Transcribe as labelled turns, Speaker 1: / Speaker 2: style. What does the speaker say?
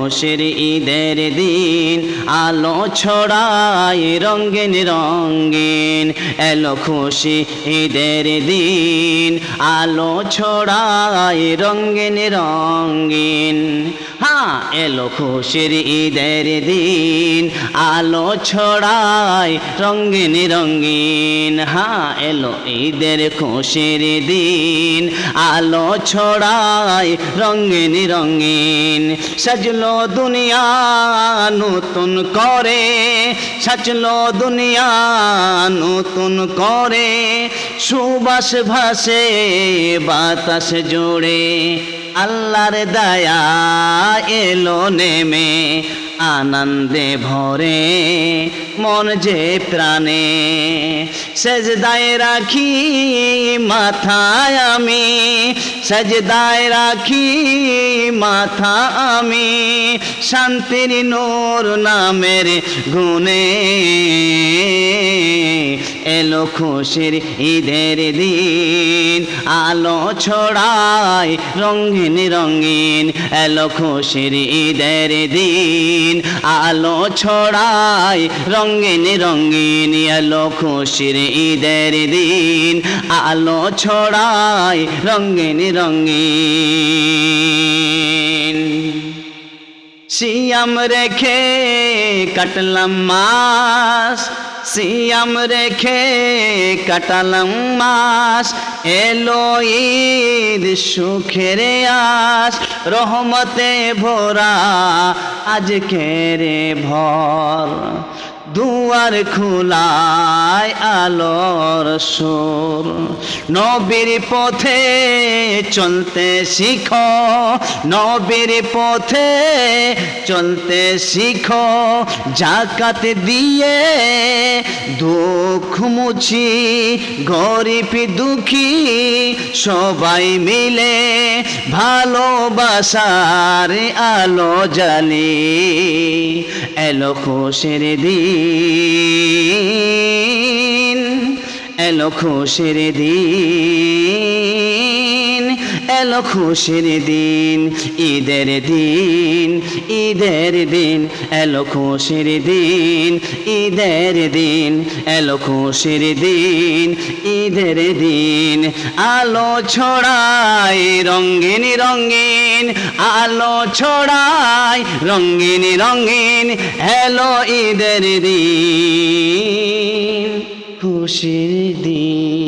Speaker 1: খুশির ঈদের দিন, আলো ছড়ায় রঙিন রঙিন। এলো খুশি ঈদের দিন, আলো ছড়ায় রঙিন রঙিন। হ্যাঁ, এলো খুশির ঈদের দিন, আলো ছড়ায় রঙিন রঙিন। হ্যাঁ, এলো ঈদের খুশির দিন, আলো ছড়ায় রঙিন রঙিন। সাজলো দুনিয়া নতুন করে, সাজলো দুনিয়া নতুন করে, সুবাস ভাসে বাতাস জোড়ে। আল্লাহর দয়া এলো নেমে, আনন্দে ভরে মন যে প্রাণে। সেজদায় রাখি মাথায় আমি, সেজদায় রাখি মাথা আমি, শান্তির নূর নামের গুণে। এলো খুশির ঈদের দিন, আলো ছড়ায় রঙিন রঙিন। এলো খুশির ঈদের দিন, আলো ছড়ায় রঙিন রঙিন। এলো খুশির ঈদের দিন, আলো ছড়ায় রঙিন রঙিন। সিয়াম রেখে কাটলাম মাস, সিয়াম রেখে কাটালাম মাস। এলো ঈদ সুখের আস, রহমতে ভরা আজকের ভর। দুয়ার খোলায় আলোর সুর, নবীর পথে চলতে শিখো, নবীর পথে চলতে শিখো। যাকাত দিয়ে দুঃখ মুছি, গরিব দুঃখী সবাই মিলে ভালোবাসার আলো জ্বালি। এলো খুশির দিন, এলো খুশির দিন, এলো খুশির দিন। ঈদের দিন, ঈদের দিন, এলো খুশির দিন, ঈদের দিন, এলো খুশির দিন, ঈদের দিন। আলো ছড়ায় রঙিন রঙিন, আলো ছড়ায় রঙিন রঙিন। এলো ঈদের দিন, খুশির দিন।